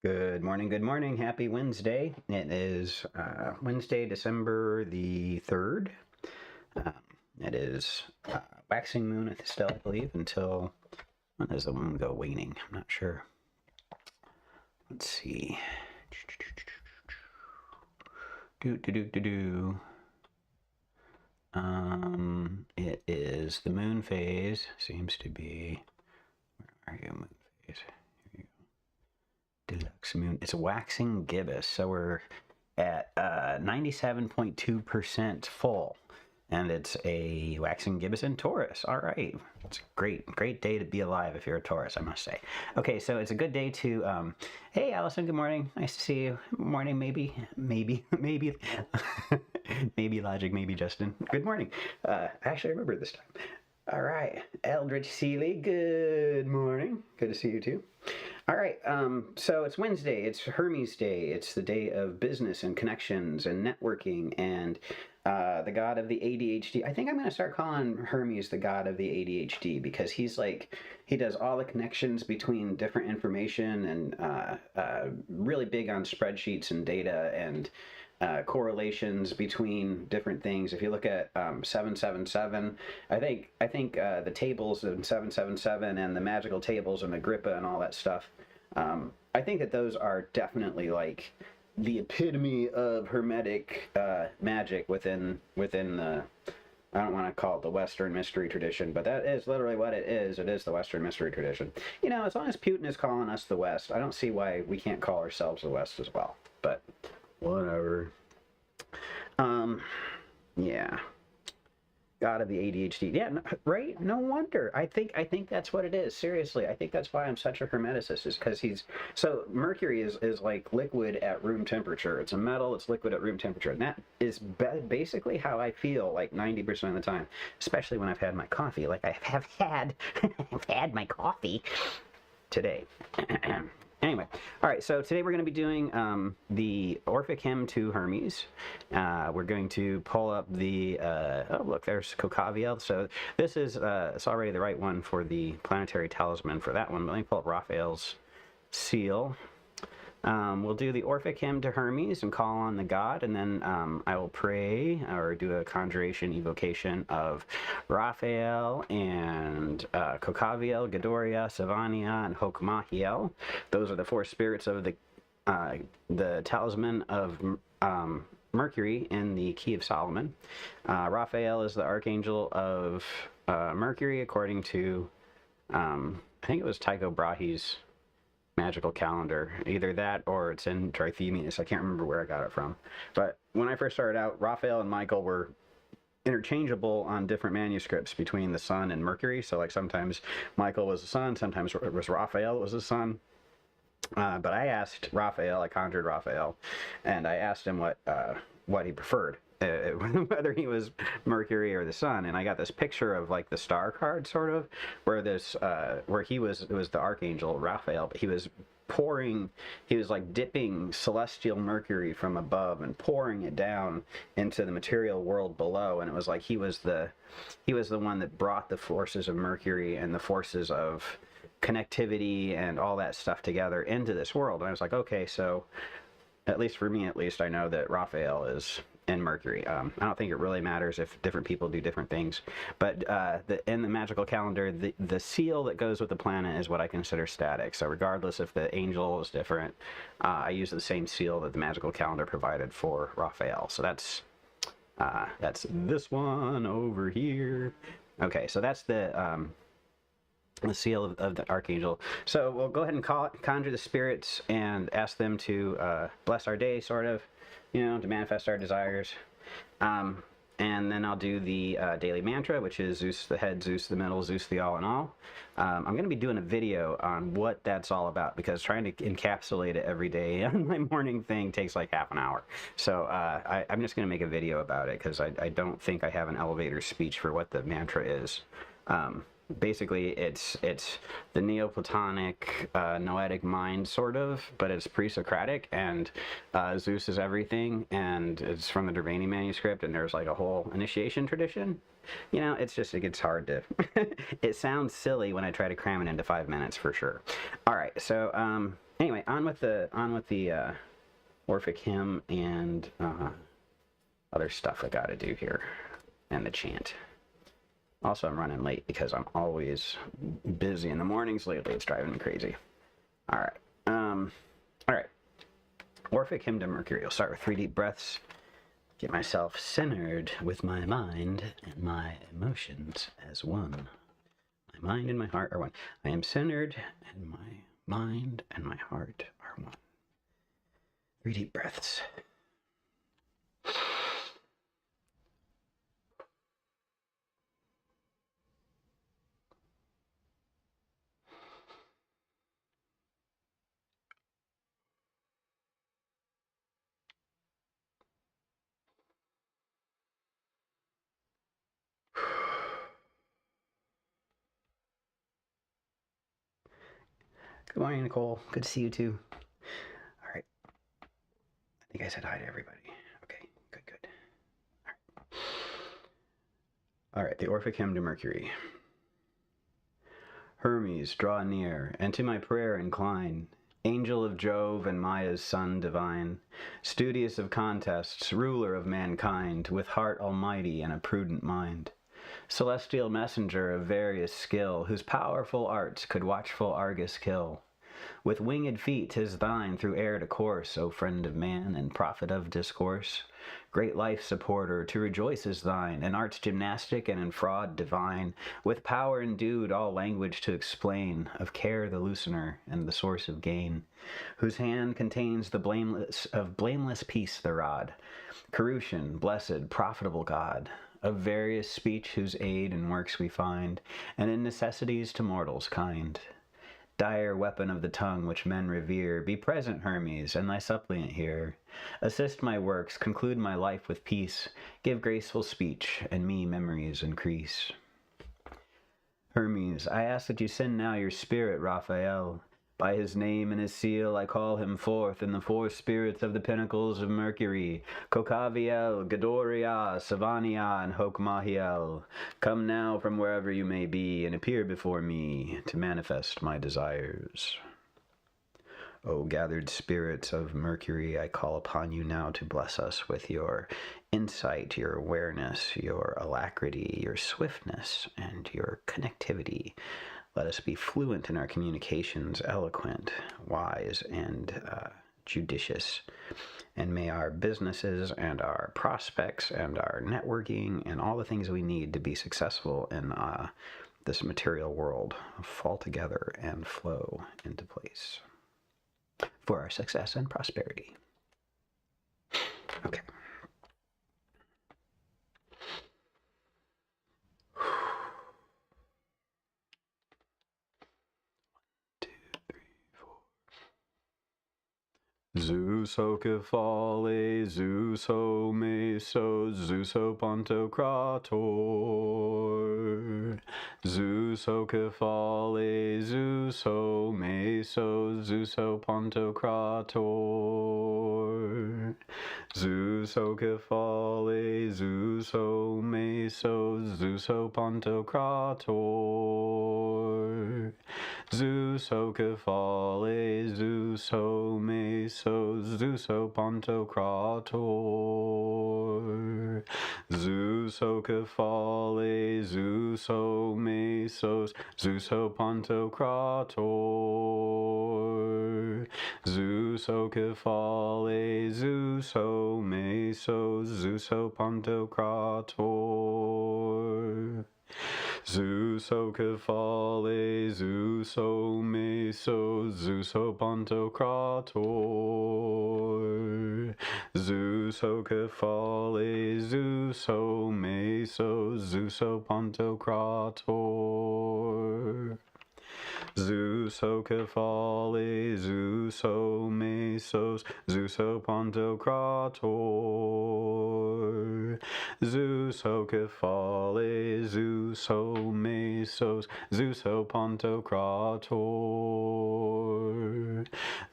Good morning. Happy Wednesday. It is Wednesday, December the 3rd. Um, it is waxing moon still, I believe, until when does the moon go waning? I'm not sure. Let's see. It is the moon phase. Seems to be. Where are you, moon phase? Deluxe moon. It's waxing gibbous, so we're at 97.2% full, and it's a waxing gibbous in Taurus. All right, it's a great day to be alive if you're a Taurus, I must say. Okay, so it's a good day to hey Allison, good morning, nice to see you. Morning. Maybe maybe Logic, maybe Justin, good morning. Actually, I remember this time. All right, Eldritch Seeley, good morning, good to see you too. All right, so it's Wednesday, it's Hermes Day, it's the day of business and connections and networking and the god of the ADHD. I think I'm going to start calling Hermes the god of the ADHD because he's like, he does all the connections between different information and really big on spreadsheets and data and correlations between different things. If you look at 777, I think the tables in 777 and the magical tables and Agrippa and all that stuff, I think that those are definitely like the epitome of Hermetic magic within the, I don't want to call it the Western mystery tradition, but that is literally what it is. It is the Western mystery tradition. You know, as long as Putin is calling us the West, I don't see why we can't call ourselves the West as well. But whatever. Yeah. God of the ADHD. Yeah, right? No wonder. I think that's what it is. Seriously, I think that's why I'm such a hermeticist, is because so Mercury is like liquid at room temperature. It's a metal, it's liquid at room temperature. And that is basically how I feel like 90% of the time, especially when I've had my coffee, like I have had, I've had my coffee today. Anyway, all right, so today we're going to be doing the Orphic Hymn to Hermes. We're going to pull up the, oh, look, there's Cocaviel. So this is, it's already the right one for the Planetary Talisman for that one. But let me pull up Raphael's seal. We'll do the Orphic Hymn to Hermes and call on the god, and then I will pray or do a conjuration evocation of Raphael and Cocaviel, Gadoria, Savania, and Hokmahiel. Those are the four spirits of the talisman of Mercury in the Key of Solomon. Raphael is the archangel of Mercury, according to, I think it was Tycho Brahe's magical calendar, either that or it's in Trithemius. I can't remember where I got it from, but when I first started out, Raphael and Michael were interchangeable on different manuscripts between the sun and Mercury. So like sometimes Michael was the sun, sometimes it was Raphael was the sun. But I asked Raphael, I conjured Raphael, and I asked him what he preferred, whether he was Mercury or the sun, and I got this picture of like the star card, sort of, where it was the archangel Raphael, but he was like dipping celestial Mercury from above and pouring it down into the material world below, and it was like he was the one that brought the forces of Mercury and the forces of connectivity and all that stuff together into this world. And I was like, okay, so at least for me, I know that Raphael is in Mercury. I don't think it really matters if different people do different things, but in the magical calendar, the seal that goes with the planet is what I consider static. So regardless if the angel is different, I use the same seal that the magical calendar provided for Raphael. So that's this one over here. Okay, so that's the seal of the archangel. So we'll go ahead and conjure the spirits and ask them to bless our day, sort of, you know, to manifest our desires. And then I'll do the daily mantra, which is Zeus the Head, Zeus the Middle, Zeus the All and All. I'm going to be doing a video on what that's all about, because trying to encapsulate it every day on my morning thing takes like half an hour. So I'm just going to make a video about it, because I don't think I have an elevator speech for what the mantra is. Basically, it's the Neoplatonic noetic mind, sort of, but it's pre-Socratic, and Zeus is everything, and it's from the Dervani manuscript, and there's like a whole initiation tradition. You know, it gets hard to, it sounds silly when I try to cram it into 5 minutes, for sure. All right, so Anyway, on with the Orphic hymn and other stuff I got to do here, and the chant. Also, I'm running late because I'm always busy in the mornings lately. It's driving me crazy. All right. All right. Orphic hymn to Mercury. I'll start with 3 deep breaths. Get myself centered with my mind and my emotions as one. My mind and my heart are one. I am centered, and my mind and my heart are one. 3 deep breaths. Good morning, Nicole. Good to see you too. All right. I think I said hi to everybody. Okay, good. All right, the Orphic hymn to Mercury. Hermes, draw near, and to my prayer incline. Angel of Jove and Maya's son divine, studious of contests, ruler of mankind, with heart almighty and a prudent mind. Celestial messenger of various skill, whose powerful arts could watchful Argus kill. With winged feet 'tis thine through air to course, O friend of man and prophet of discourse. Great life supporter, to rejoice is thine, in arts gymnastic and in fraud divine, with power endued all language to explain, of care the loosener and the source of gain, whose hand contains the blameless peace the rod. Conjuration, blessed, profitable God, of various speech whose aid in works we find, and in necessities to mortals kind. Dire weapon of the tongue which men revere, be present, Hermes, and thy suppliant hear. Assist my works, conclude my life with peace, give graceful speech, and me memories increase. Hermes, I ask that you send now your spirit, Raphael. By his name and his seal I call him forth in the 4 spirits of the pinnacles of Mercury, Kokaviel, Gadoria, Savania, and Hokmahiel. Come now from wherever you may be, and appear before me to manifest my desires. O gathered spirits of Mercury, I call upon you now to bless us with your insight, your awareness, your alacrity, your swiftness, and your connectivity. Let us be fluent in our communications, eloquent, wise, and judicious. And may our businesses and our prospects and our networking and all the things we need to be successful in this material world fall together and flow into place for our success and prosperity. Okay. Zeus o Cephale, Zeus o Meso, Zeus o Pantocrator. Zeus o Cephale, Zeus o Meso, Zeus o Pantocrator. Zeus o Cephale, Zeus o Meso, Zeus o Pantocrator. Zeus o Cephale, Zeus o Meso, Zeus o Pantocrator. Zeus o Cephale, Zeus o Mesos, Zeus o Pantocrator. Zeus o Cephale, Zeus o Mesos, Zeus o Pantocrator. Zeus o Cephale, Zeus o Meso, Zeus o Pantocrator. Zeus o Cephale, Zeus o Meso, Zeus o Pantocrator. Zeus o Cephale, Zeus o Mesos, Zeus o Pantocrator. Zeus o Cephale, Zeus o Mesos, Zeus o Pantocrator.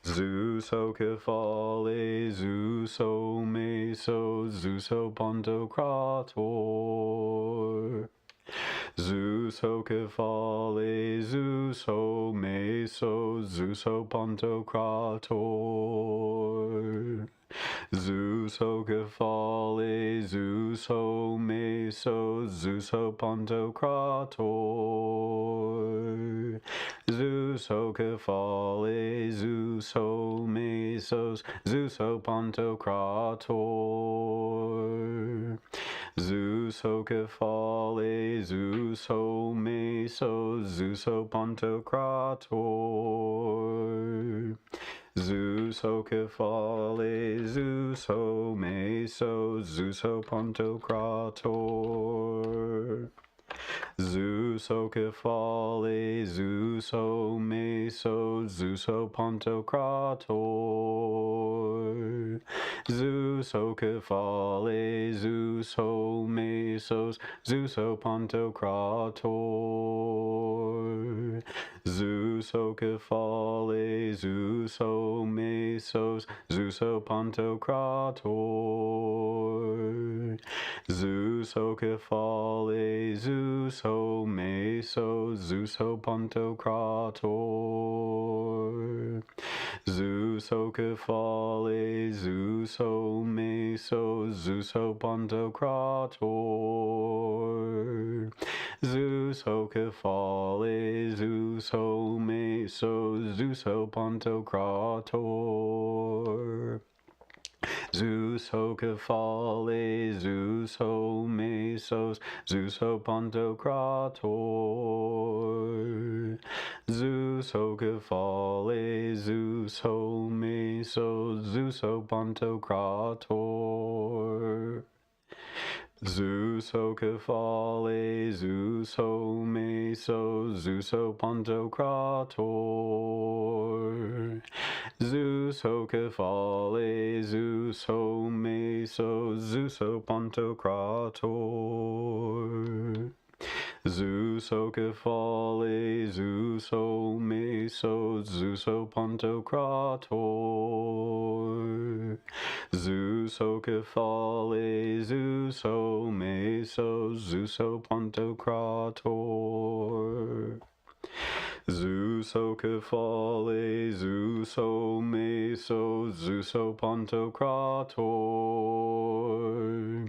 Zeus o Cephale, Zeus o Mesos, Zeus o Pantocrator. Zeus ho cephale, Zeus ho meso, Zeus ho pantocrator. Zeus ho cephale, Zeus ho meso, Zeus ho pantocrator. Zeus ho cephale, Zeus ho mesos, Zeus ho pantocrator. Zeus ho cephale, Zeus ho mesos, Zeus ho pantocrator. Zeus ho cephale, Zeus ho mesos, Zeus ho pantocrator. Zeus ho cephale, Zeus ho mesos, Zeus ho pantocrator. Zeus ho cephale, Zeus ho mesos, Zeus ho pantocrator. Zeus ho cephale, Zeus ho mesos, Zeus ho pantocrator. Zeus ho cephale, Zeus ho mesos, Zeus ho pantocrator. Zeus ho cephale, Zeus ho mesos, Zeus ho pantocrator. Zeus ho cephale, Zeus ho mesos, Zeus ho pantocrator. Zeus ho cephale, Zeus ho mesos, Zeus ho pantocrator. Zeus ho cephale, Zeus ho mesos, Zeus ho pantocrator. Zeus ho cephale, Zeus ho mesos, Zeus ho pantocrator. Zeus ho cephale, Zeus ho mesos, Zeus ho pantocrator. Zeus ho cephale, Zeus ho mesos, Zeus ho pantocrator. Zeus ho cephale, Zeus ho mesos, Zeus ho pantocrator. Zeus ho cephale, Zeus ho mesos, Zeus ho pantocrator.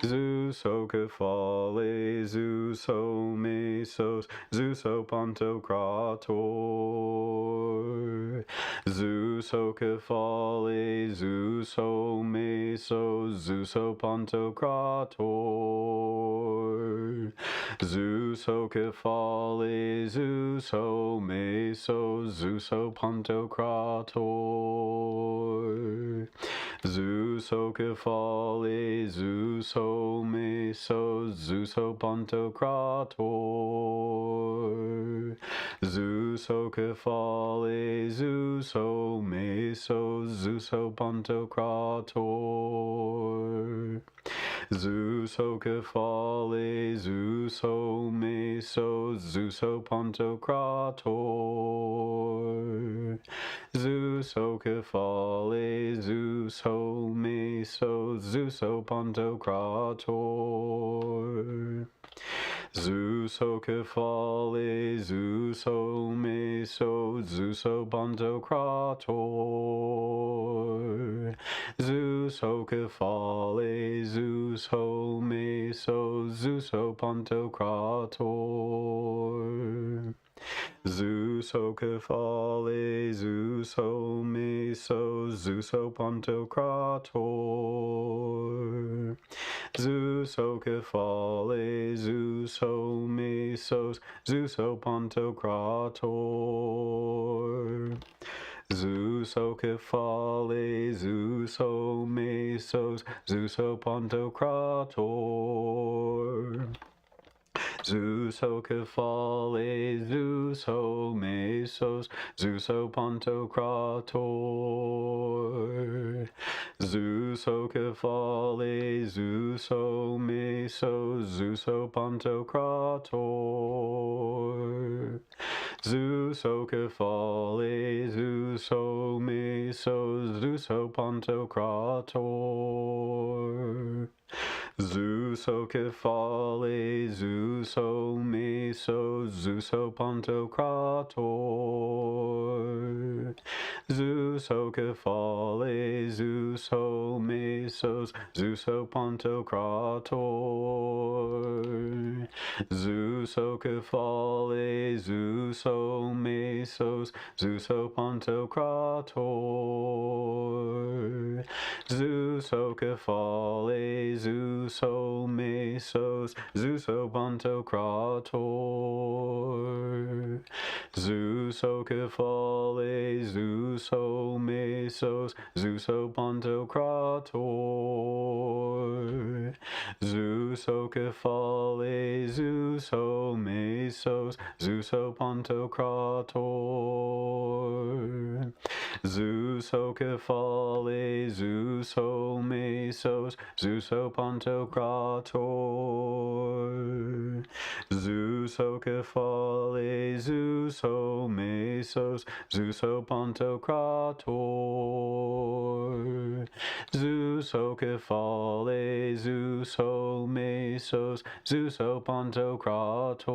Zeus ho cephale, Zeus ho mesos, Zeus ho pantocrator. Zeus ho cephale, Zeus ho mesos, Zeus ho pantocrator. Zeus ho cephale, Zeus ho mesos, Zeus ho pantocrator. Zeus ho cephale, Zeus ho mesos, Zeus ho pantocrator. Zeus ho cephale, Zeus ho mesos, Zeus ho pantocrator. Zeus ho cephale, Zeus ho mesos, Zeus ho pantocrator. Zeus ho cephale, Zeus ho mesos, Zeus ho pantocrator. Zeus ho cephale, Zeus ho mesos, Zeus ho pantocrator. Zeus ho cephale, Zeus ho mesos, Zeus ho pantocrator. Zeus ho cephale, Zeus ho mesos, Zeus ho pantocrator. Zeus ho cephale, Zeus ho mesos, Zeus ho pantocrator. Zeus ho cephale, Zeus ho mesos, Zeus ho pantocrator. Zeus ho cephale, Zeus ho mesos, Zeus ho pantocrator. Zeus ho cephale, Zeus ho mesos, Zeus ho pantocrator. Zeus o Cephale, Zeus o Mesos, Zeus o Pantocrator. Zeus o Cephale, Zeus o Mesos, Zeus o Pantocrator. Zeus o Cephale, Zeus o Mesos, Zeus o Pantocrator. Zeus o Cephale, Zeus o Mesos, Zeus o Pantocrator. Zeus o Cephale, Zeus o Mesos, Zeus o Pantocrator. Zeus o Cephale, Zeus o Mesos, Zeus o Pantocrator. Zeus o Cephale, Zeus o Mesos, Zeus o Pantocrator. Zeus o Cephale, Zeus o Mesos, Zeus o Pantocrator. Zeus o Cephale, Zeus o Mesos, Zeus o Pantocrator. Zeus o Cephale, Zeus o Mesos, Zeus o Pantocrator.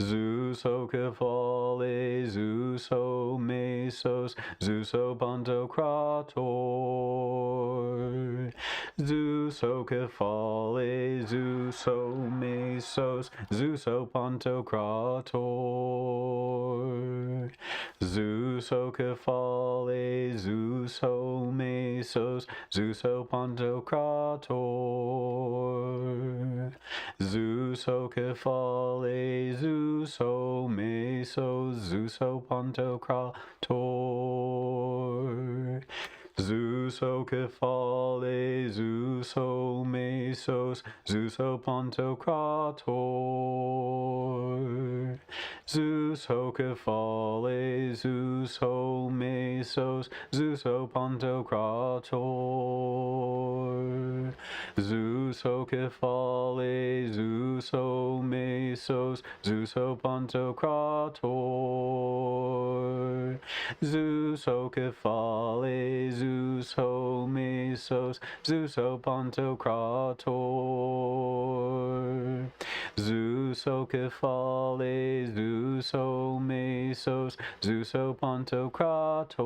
Zeus o Cephale, Zeus o Mesos, Zeus o Pantocrator. Zeus o Cephale, Zeus o Mesos, Zeus o Pantocrator. Zeus o Cephale, Zeus o Mesos, Zeus o Pantocrator. Zeus o Cephale, Zeus o Mesos, Zeus o Pantocrator. Zeus o Cephale, Zeus o Mesos, Zeus o Pantocrator. Zeus o Cephale, Zeus o Mesos, Zeus o Pantocrator. Zeus o Cephale, Zeus o Mesos, Zeus o Pantocrator. Zeus o Cephale, Zeus o Mesos, Zeus o Pantocrator. Zeus o Cephale, Zeus o Mesos, Zeus o Pantocrator.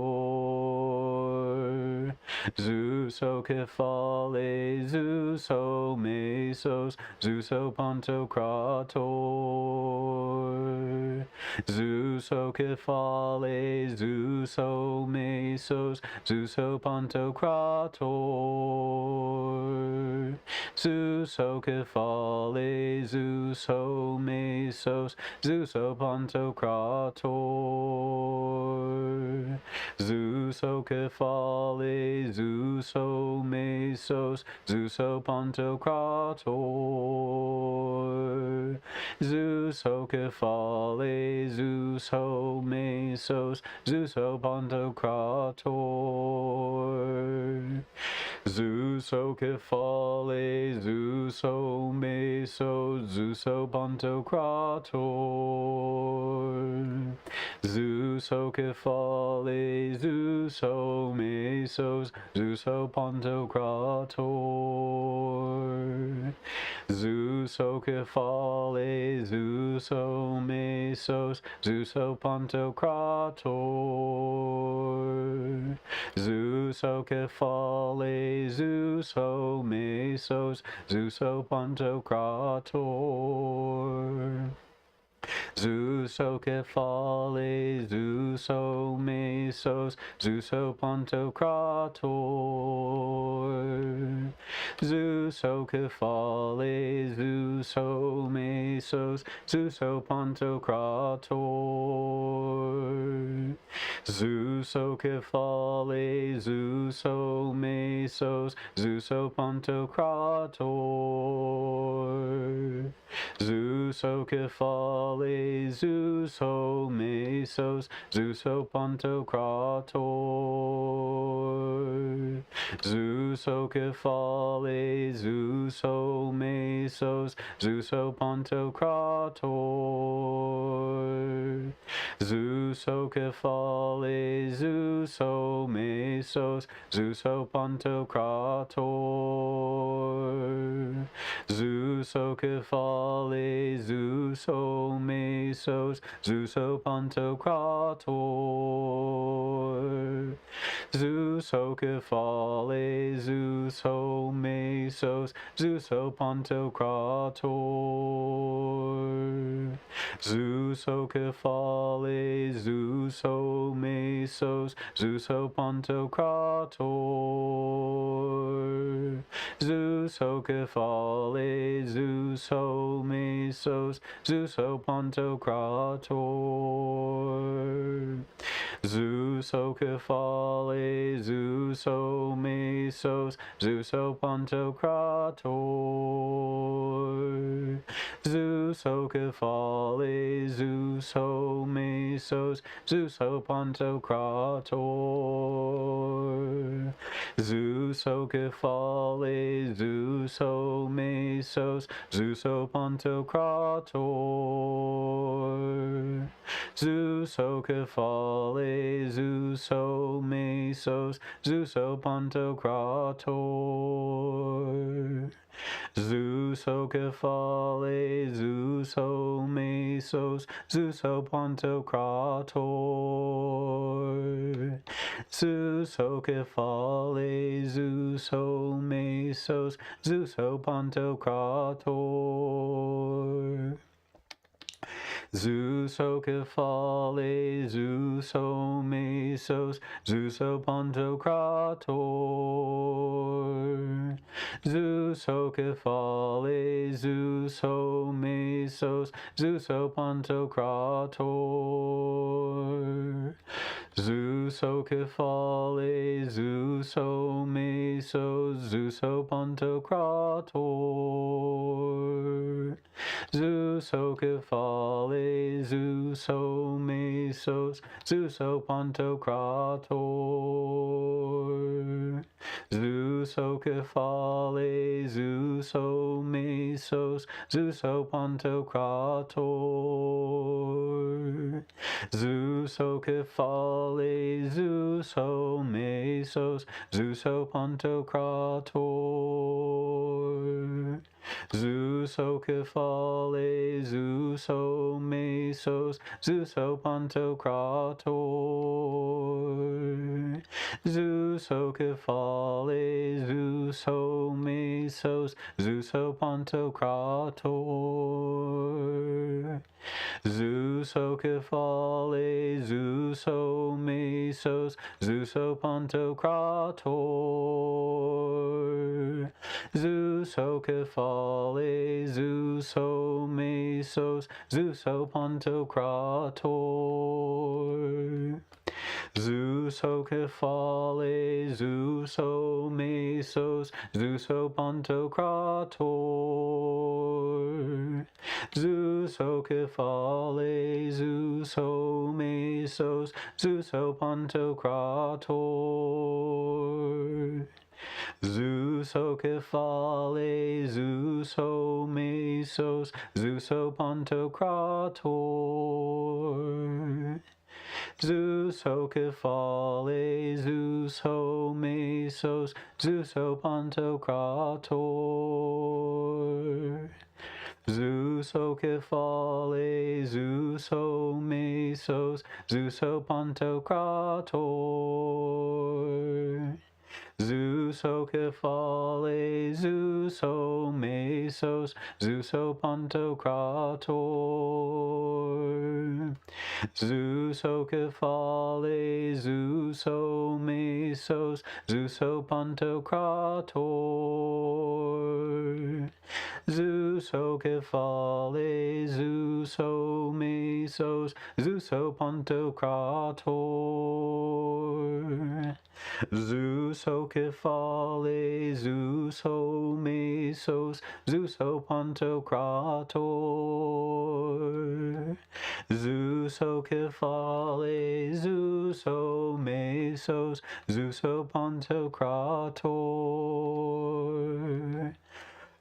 Zeus o Cephale, Zeus o Mesos, Zeus o Pantocrator. Zeus o Cephale, Zeus o Mesos, Zeus o Pantocrator. Zeus o Cephale, Zeus o Mesos, Zeus o Pantocrator. Zeus o Cephale, Zeus o Mesos, Zeus o Pantocrator. Zeus o Cephale, Zeus o Mesos, Zeus o Pantocrator. Zeus o Cephale, Zeus o Mesos, Zeus o Pantocrator. Zeus o Cephale, Zeus o Mesos, Zeus o Pantocrator. Zeus o Cephale, Zeus o Mesos, Zeus o Pantocrator. Zeus o Cephale, Zeus o Mesos, Zeus o Pantocrator. Zeus o Cephale, Zeus o Mesos, Zeus o Pantocrator. Zeus o Cephale, Zeus o Mesos, Zeus o Pantocrator. Zeus o Cephale, Zeus o Mesos, Zeus o Pantocrator. Zeus o Cephale, Zeus o Mesos, Zeus o Pantocrator. Zeus Ocephale, Zeus Mesos, Zeus Pantocrator. Zeus Ocephale, Zeus Mesos, Zeus Pantocrator. Zeus Ocephale, Zeus Mesos, Zeus Pantocrator. Zeus Ocephale, Zeus Mesos, Zeus Pantocrator. Zeus Ocephale, Zeus Mesos, Zeus Pantocrator. Zeus Ocephale, Zeus Mesos, Zeus Pantocrator. Zeus Ocephale, Zeus Mesos, Zeus Pantocrator. Zeus Ocephale, Zeus Mesos, Zeus Pantocrator. Zeus Ocephale, Zeus Mesos, Zeus Pantocrator. Zeus Ocephale, Zeus Mesos, Zeus Pantocrator. Zeus Ocephale, Zeus Mesos, Zeus Pantocrator. Zeus Ocephale, Zeus Mesos, Zeus Pantocrator. Zeus Ocephale, Zeus Mesos, Zeus Pantocrator. Zeus Ocephale, Zeus Mesos, Zeus Pantocrator. Zeus Ocephale, Zeus Mesos, Zeus Pantocrator. Zeus Ocephale, Zeus Mesos, Zeus Pantocrator. Zeus Ocephale, Zeus Mesos, Zeus Pantocrator. Zeus Ocephale, Zeus Mesos, Zeus Pantocrator. Zeus Ocephale, Zeus Mesos, Zeus Pantocrator. Zeus Ocephale, Zeus Mesos, Zeus Pantocrator. Zeus Ocephale, Zeus Mesos, Zeus Pantocrator. Zeus Ocephale, Zeus Mesos, Zeus Pantocrator. Zeus Ocephale, Zeus Mesos, Zeus Pantocrator. Zeus Ocephale, Zeus Mesos, Zeus Pantocrator. Zeus Ocephale, Zeus Mesos, Zeus Pantocrator. Zeus Ocephale, Zeus Mesos, Zeus Pantocrator. Zeus Ocephale, Zeus Mesos, Zeus Pantocrator. Zeus Ocephale, Zeus Mesos, Zeus Pantocrator. Zeus Ocephale, Zeus Mesos, Zeus Pantocrator. Zeus Ocephale, Zeus Mesos, Zeus Pantocrator. Zeus ho Kephale, Zeus ho Mesos, Zeus ho Pantocrator. Zeus ho Kephale, Zeus ho Mesos, Zeus ho Pantocrator.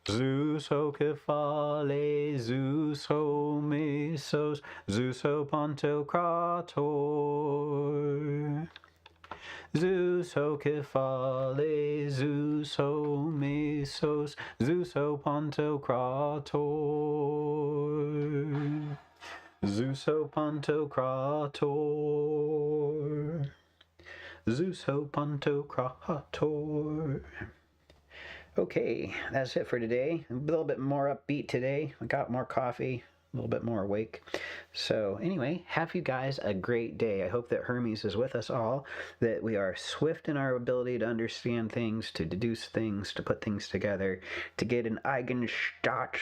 Zeus ho Kephale, Zeus ho Mesos, Zeus ho Pantocrator. Zeus ho Kephale, Zeus ho Mesos, Zeus ho Pantocrator. Zeus ho Pantocrator. Zeus ho Pantocrator. Okay, that's it for today. A little bit more upbeat today. I got more coffee, a little bit more awake. So anyway, have you guys a great day. I hope that Hermes is with us all, that we are swift in our ability to understand things, to deduce things, to put things together, to get an Eigenstadt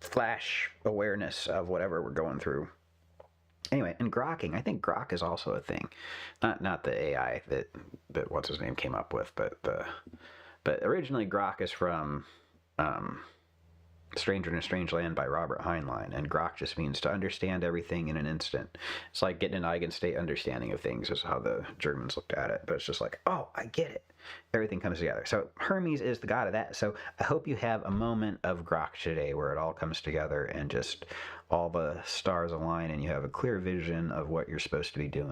flash awareness of whatever we're going through. Anyway, and grokking. I think grok is also a thing. Not the AI that what's his name came up with, but originally grok is from Stranger in a Strange Land by Robert Heinlein, and grok just means to understand everything in an instant. It's like getting an eigenstate understanding of things is how the Germans looked at it, but it's just like, oh, I get it. Everything comes together. So Hermes is the god of that. So I hope you have a moment of grok today where it all comes together and just all the stars align and you have a clear vision of what you're supposed to be doing.